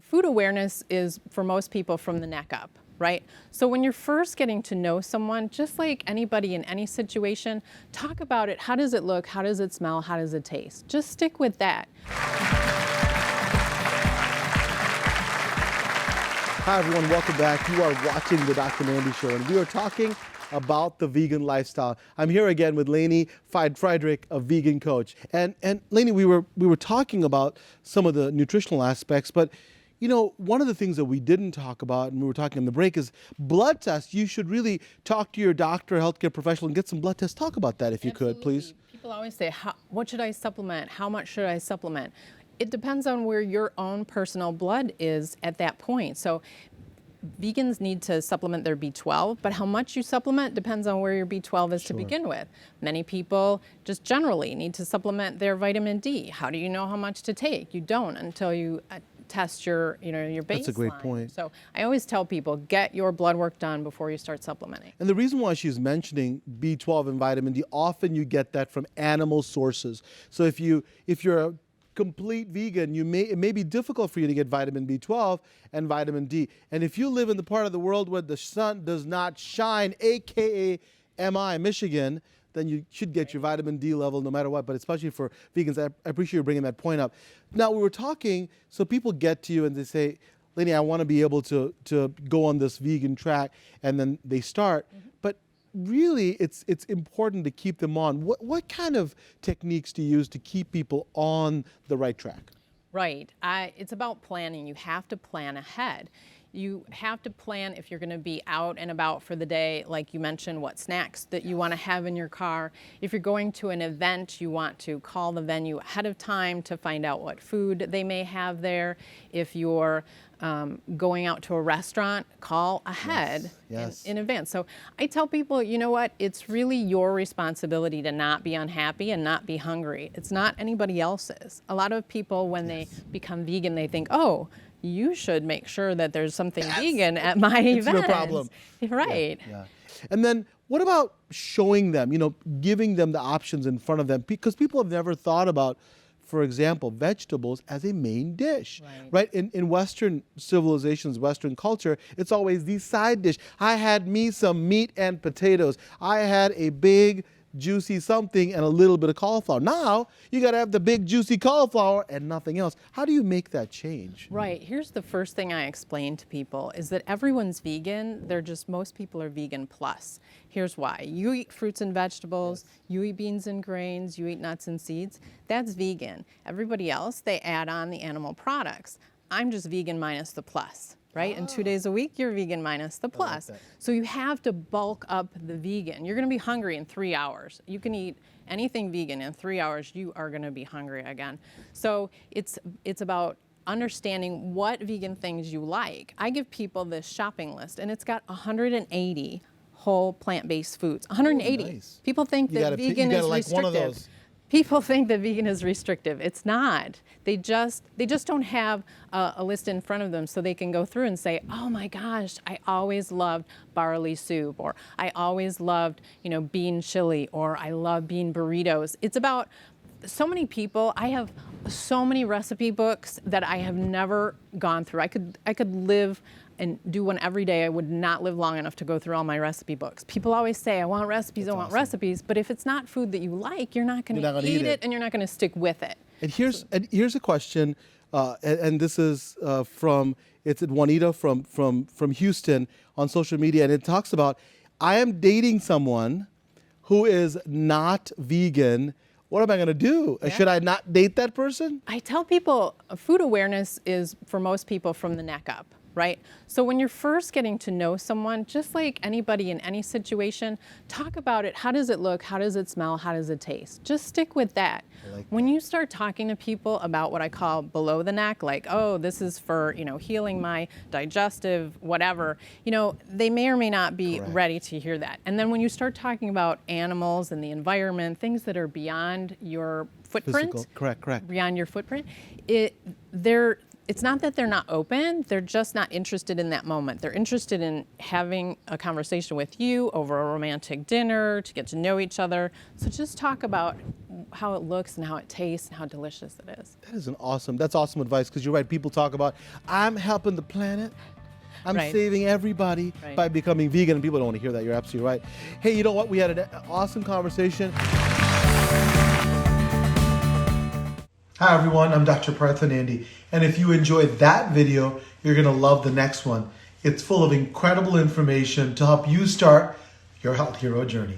food awareness is for most people from the neck up, right? So when you're first getting to know someone, just like anybody in any situation, talk about it. How does it look? How does it smell? How does it taste? Just stick with that. Hi everyone, welcome back. You are watching the Dr. Nandi Show, and we are talking about the vegan lifestyle. I'm here again with Lainey Friedrich, a vegan coach. And Lainey, we were talking about some of the nutritional aspects, but you know, one of the things that we didn't talk about, and we were talking in the break, is blood tests. You should really talk to your doctor, healthcare professional, and get some blood tests. Talk about that if you could, please. People always say, what should I supplement? How much should I supplement? It depends on where your own personal blood is at that point. So vegans need to supplement their B12, but how much you supplement depends on where your B12 is to begin with. Many people just generally need to supplement their vitamin D. How do you know how much to take? You don't until you test your baseline. That's a great point. So I always tell people, get your blood work done before you start supplementing. And the reason why she's mentioning B12 and vitamin D, often you get that from animal sources. So if you're a complete vegan, it may be difficult for you to get vitamin B12 and vitamin D. And if you live in the part of the world where the sun does not shine, aka Michigan, then you should get your vitamin D level no matter what, but especially for vegans. I appreciate you bringing that point up. Now, we were talking, so people get to you and they say, Lainey, I want to be able to go on this vegan track, and then they start. But really, it's important to keep them on. What kind of techniques do you use to keep people on the right track? Right. It's about planning. You have to plan ahead. You have to plan if you're going to be out and about for the day, like you mentioned, what snacks that you want to have in your car. If you're going to an event, you want to call the venue ahead of time to find out what food they may have there. If you're going out to a restaurant, call ahead in advance. So I tell people, you know what, it's really your responsibility to not be unhappy and not be hungry. It's not anybody else's. A lot of people, when they become vegan, they think, oh, you should make sure that there's something vegan at my event. It's no problem. Right. Yeah. And then what about showing them, giving them the options in front of them? Because people have never thought about, for example, vegetables as a main dish, right? In Western civilizations, Western culture, it's always the side dish. I had me some meat and potatoes. I had a big juicy something and a little bit of cauliflower. Now, you got to have the big juicy cauliflower and nothing else. How do you make that change? Right. Here's the first thing I explain to people is that everyone's vegan. Most people are vegan plus. Here's why. You eat fruits and vegetables, you eat beans and grains, you eat nuts and seeds. That's vegan. Everybody else, they add on the animal products. I'm just vegan minus the plus. Right? And 2 days a week, you're vegan minus the plus. So you have to bulk up the vegan. You're going to be hungry in 3 hours. You can eat anything vegan in 3 hours, you are going to be hungry again. So it's about understanding what vegan things you like. I give people this shopping list, and it's got 180 whole plant-based foods. 180. Nice. People think that vegan is restrictive. One of those. People think that vegan is restrictive. It's not. They just don't have a list in front of them so they can go through and say, oh my gosh, I always loved barley soup, or I always loved, bean chili, or I love bean burritos. It's about so many people. I have so many recipe books that I have never gone through. I could live and do one every day. I would not live long enough to go through all my recipe books. People always say, I want recipes, I want recipes, but if it's not food that you like, you're not going to eat it, and you're not going to stick with it. And here's a question, and this is it's Juanita from Houston on social media, and it talks about, I am dating someone who is not vegan. What am I going to do? Should I not date that person? I tell people food awareness is for most people from the neck up. Right? So when you're first getting to know someone, just like anybody in any situation, talk about it. How does it look? How does it smell? How does it taste? Just stick with that. When you start talking to people about what I call below the neck, like, oh, this is for, healing my digestive, whatever, they may or may not be ready to hear that. And then when you start talking about animals and the environment, things that are beyond your footprint, beyond your footprint, it's not that they're not open, they're just not interested in that moment. They're interested in having a conversation with you over a romantic dinner to get to know each other. So just talk about how it looks and how it tastes and how delicious it is. That's awesome advice, because you're right. People talk about, I'm helping the planet. I'm Right. saving everybody Right. by becoming vegan, and people don't want to hear that. You're absolutely right. Hey, you know what? We had an awesome conversation. Hi everyone, I'm Dr. Partha Nandi, and if you enjoyed that video, you're going to love the next one. It's full of incredible information to help you start your health hero journey.